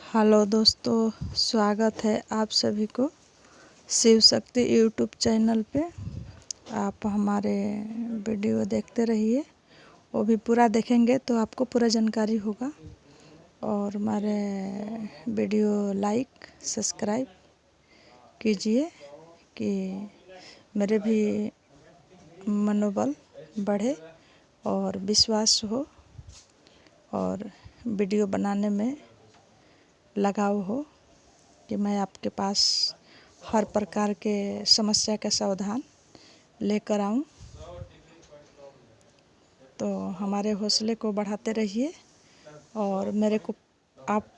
Hello दोस्तों, स्वागत है आप सभी को शिव शक्ति यूट्यूब चैनल पे। आप हमारे वीडियो देखते रहिए, वो भी पूरा देखेंगे तो आपको पूरा जानकारी होगा। और हमारे वीडियो लाइक सब्सक्राइब कीजिए कि मेरे भी मनोबल बढ़े और विश्वास हो और वीडियो बनाने में लगाव हो कि मैं आपके पास हर प्रकार के समस्या का समाधान लेकर आऊं। तो हमारे हौसले को बढ़ाते रहिए और मेरे को आप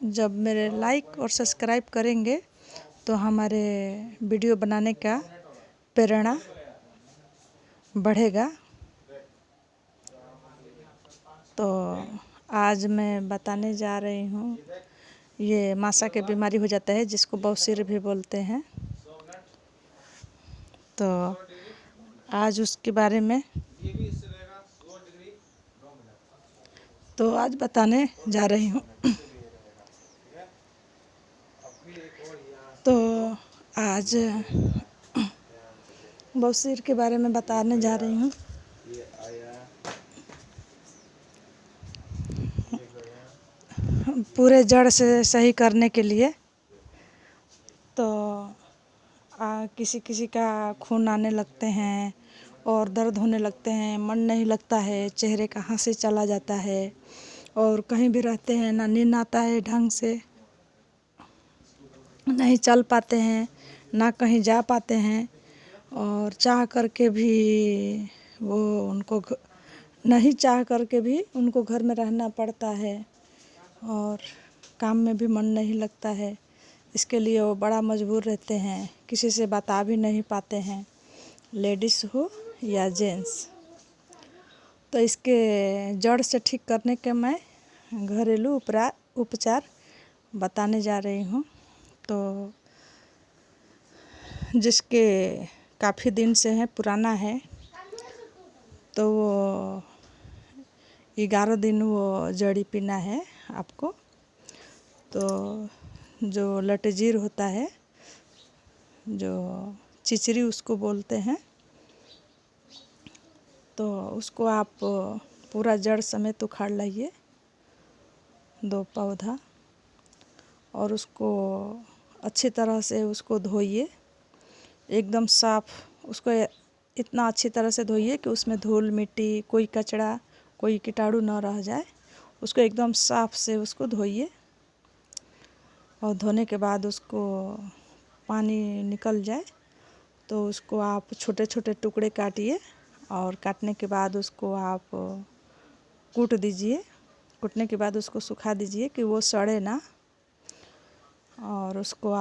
जब मेरे लाइक और सब्सक्राइब करेंगे तो हमारे वीडियो बनाने का प्रेरणा बढ़ेगा। तो आज मैं बताने जा रही हूँ, ये मासा की बीमारी हो जाता है जिसको बवासीर भी बोलते हैं। तो आज उसके बारे में आज बताने जा रही हूँ। तो आज बवासीर के बारे में बताने जा रही हूँ। पूरे जड़ से सही करने के लिए तो किसी किसी का खून आने लगते हैं और दर्द होने लगते हैं, मन नहीं लगता है, चेहरे का हंसी चला जाता है और कहीं भी रहते हैं ना नींद आता है ढंग से, नहीं चल पाते हैं, ना कहीं जा पाते हैं और चाह करके भी वो उनको नहीं चाह करके भी उनको घर में रहना पड़ता है और काम में भी मन नहीं लगता है। इसके लिए वो बड़ा मजबूर रहते हैं, किसी से बता भी नहीं पाते हैं, लेडीज़ हो या जेंट्स। तो इसके जड़ से ठीक करने के मैं घरेलू उपचार बताने जा रही हूँ। तो जिसके काफ़ी दिन से है, पुराना है, तो वो 11 दिन वो जड़ी पीना है आपको। तो जो लटजीर होता है, जो चिचरी उसको बोलते हैं, तो उसको आप पूरा जड़ समेत उखाड़ लाइए 2 पौधा और उसको अच्छी तरह से उसको धोइए, एकदम साफ। उसको इतना अच्छी तरह से धोइए कि उसमें धूल मिट्टी, कोई कचड़ा, कोई कीटाणु न रह जाए। उसको एकदम साफ से उसको धोइए और धोने के बाद उसको पानी निकल जाए तो उसको आप छोटे छोटे टुकड़े काटिए और काटने के बाद उसको आप कूट दीजिए। कूटने के बाद उसको सुखा दीजिए कि वो सड़े ना। और उसको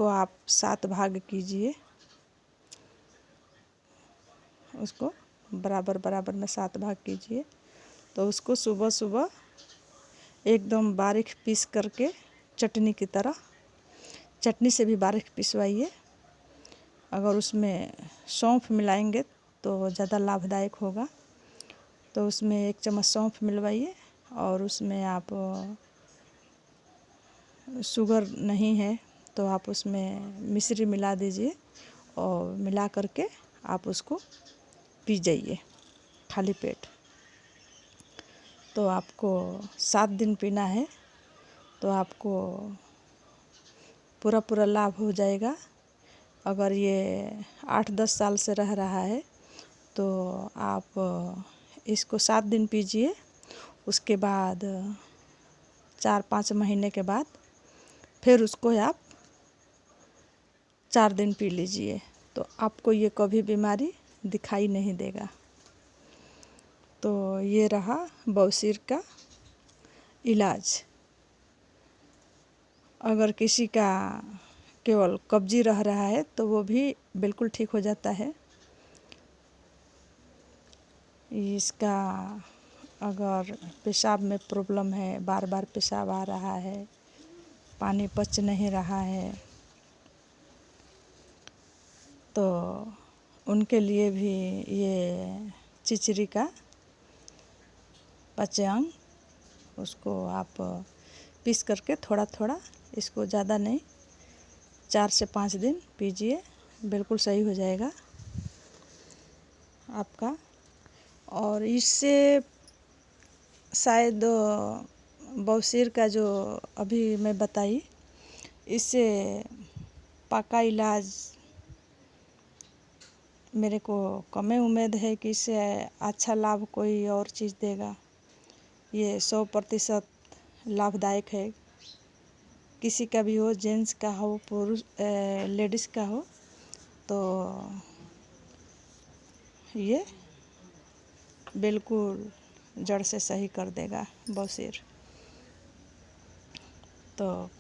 आप 7 भाग कीजिए, उसको बराबर बराबर में 7 भाग कीजिए। तो उसको सुबह सुबह एकदम बारीक पीस करके चटनी की तरह, चटनी से भी बारीक पिसवाइए। अगर उसमें सौंफ मिलाएंगे तो ज़्यादा लाभदायक होगा। तो उसमें 1 चम्मच सौंफ मिलवाइए और उसमें आप शुगर नहीं है तो आप उसमें मिश्री मिला दीजिए और मिला करके आप उसको पी जाइए खाली पेट। तो आपको 7 दिन पीना है तो आपको पूरा पूरा लाभ हो जाएगा। अगर ये 8-10 साल से रह रहा है तो आप इसको 7 दिन पीजिए। उसके बाद 4-5 महीने के बाद फिर उसको आप 4 दिन पी लीजिए तो आपको ये कभी बीमारी दिखाई नहीं देगा। तो ये रहा बवासीर का इलाज। अगर किसी का केवल कब्जी रह रहा है तो वो भी बिल्कुल ठीक हो जाता है। इसका अगर पेशाब में प्रॉब्लम है, बार बार पेशाब आ रहा है, पानी पच नहीं रहा है, तो उनके लिए भी ये चिचरी का पचेंग, उसको आप पीस करके थोड़ा थोड़ा, इसको ज़्यादा नहीं, 4 से 5 दिन पीजिए, बिल्कुल सही हो जाएगा आपका। और इससे शायद बवासीर का जो अभी मैं बताई, इससे पक्का इलाज मेरे को कम उम्मीद है कि इससे अच्छा लाभ कोई और चीज़ देगा। ये 100% लाभदायक है, किसी का भी हो, जेंट्स का हो, पुरुष लेडीज़ का हो, तो ये बिल्कुल जड़ से सही कर देगा बवासीर। तो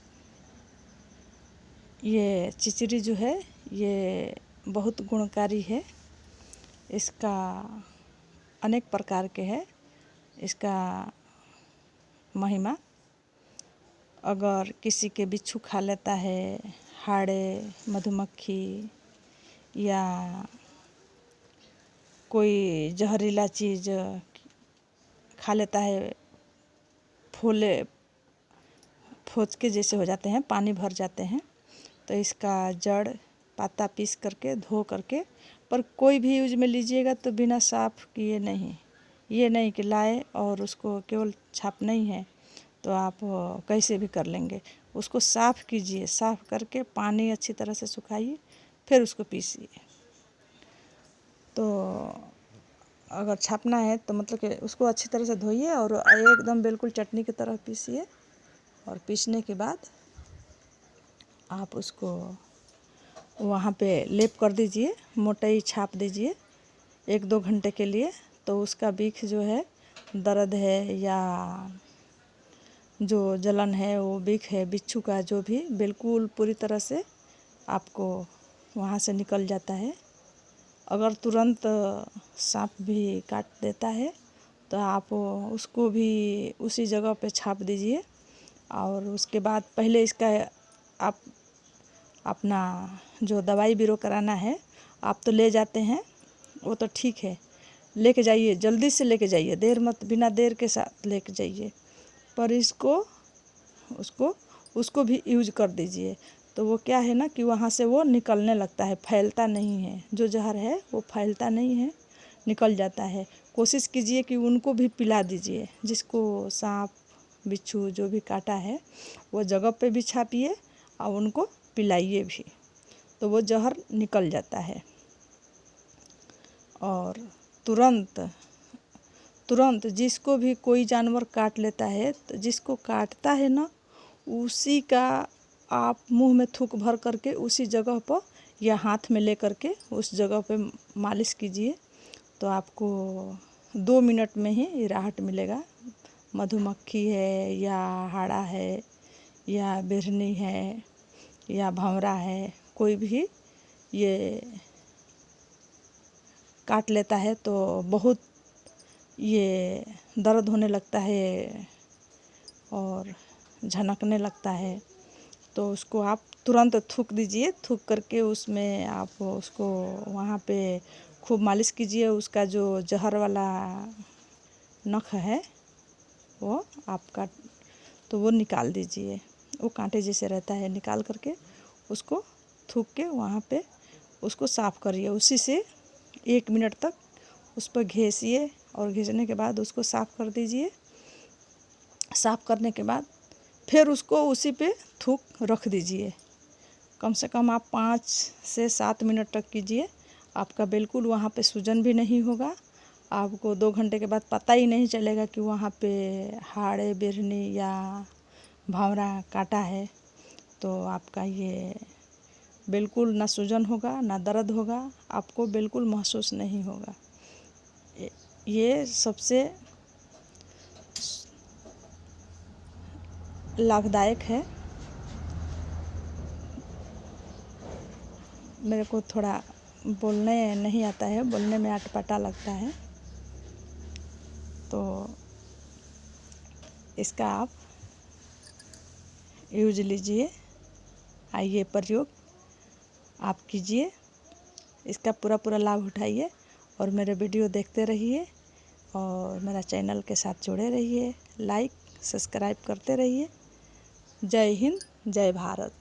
ये चिचरी जो है ये बहुत गुणकारी है, इसका अनेक प्रकार के है इसका महिमा। अगर किसी के बिच्छू खा लेता है, हाड़े, मधुमक्खी या कोई जहरीला चीज़ खा लेता है, फोचके जैसे हो जाते हैं, पानी भर जाते हैं, तो इसका जड़ पत्ता पीस करके धो करके, पर कोई भी यूज में लीजिएगा तो बिना साफ़ किए नहीं, ये नहीं कि लाए और उसको केवल छापना ही है तो आप कैसे भी कर लेंगे। उसको साफ़ कीजिए, साफ़ करके पानी अच्छी तरह से सुखाइए, फिर उसको पीसिए। तो अगर छापना है तो मतलब कि उसको अच्छी तरह से धोइए और एकदम बिल्कुल चटनी की तरह पीसिए। और पीसने के बाद आप उसको वहाँ पे लेप कर दीजिए, मोटाई छाप दीजिए 1-2 घंटे के लिए। तो उसका बीख जो है, दर्द है या जो जलन है, वो बीख है बिच्छू का जो भी, बिल्कुल पूरी तरह से आपको वहाँ से निकल जाता है। अगर तुरंत सांप भी काट देता है तो आप उसको भी उसी जगह पे छाप दीजिए। और उसके बाद पहले इसका आप अपना जो दवाई बीरो कराना है, आप तो ले जाते हैं, वो तो ठीक है, लेके जाइए, जल्दी से लेके जाइए, देर मत, बिना देर के साथ लेके जाइए। पर इसको उसको भी यूज कर दीजिए, तो वो क्या है ना कि वहाँ से वो निकलने लगता है, फैलता नहीं है, जो जहर है वो फैलता नहीं है, निकल जाता है। कोशिश कीजिए कि उनको भी पिला दीजिए, जिसको सांप बिच्छू जो भी काटा है वो जगह पे भी छापिए और उनको पिलाइए भी, तो वो जहर निकल जाता है। और तुरंत जिसको भी कोई जानवर काट लेता है, तो जिसको काटता है ना, उसी का आप मुंह में थूक भर करके उसी जगह पर या हाथ में ले करके उस जगह पे मालिश कीजिए, तो आपको 2 मिनट में ही राहत मिलेगा। मधुमक्खी है या हाड़ा है या बिरहनी है या भंवरा है, कोई भी ये काट लेता है तो बहुत ये दर्द होने लगता है और झनकने लगता है, तो उसको आप तुरंत थूक दीजिए। थूक करके उसमें आप उसको वहाँ पे खूब मालिश कीजिए। उसका जो जहर वाला नख है वो आपका, तो वो निकाल दीजिए, वो कांटे जैसे रहता है, निकाल करके उसको थूक के वहाँ पे उसको साफ़ करिए। उसी से 1 मिनट तक उस पर घिसिए और घिसने के बाद उसको साफ़ कर दीजिए। साफ़ करने के बाद फिर उसको उसी पे थूक रख दीजिए। कम से कम आप 5 से 7 मिनट तक कीजिए, आपका बिल्कुल वहाँ पे सूजन भी नहीं होगा। आपको 2 घंटे के बाद पता ही नहीं चलेगा कि वहाँ पे हाड़े, बिरहनी या भंवरा काटा है। तो आपका ये बिल्कुल ना सूजन होगा, ना दर्द होगा, आपको बिल्कुल महसूस नहीं होगा। ये सबसे लाभदायक है। मेरे को थोड़ा बोलने नहीं आता है, बोलने में अटपटा लगता है, तो इसका आप यूज लीजिए, आइए प्रयोग आप कीजिए, इसका पूरा लाभ उठाइए और मेरे वीडियो देखते रहिए और मेरा चैनल के साथ जुड़े रहिए, लाइक सब्सक्राइब करते रहिए। जय हिंद, जय भारत।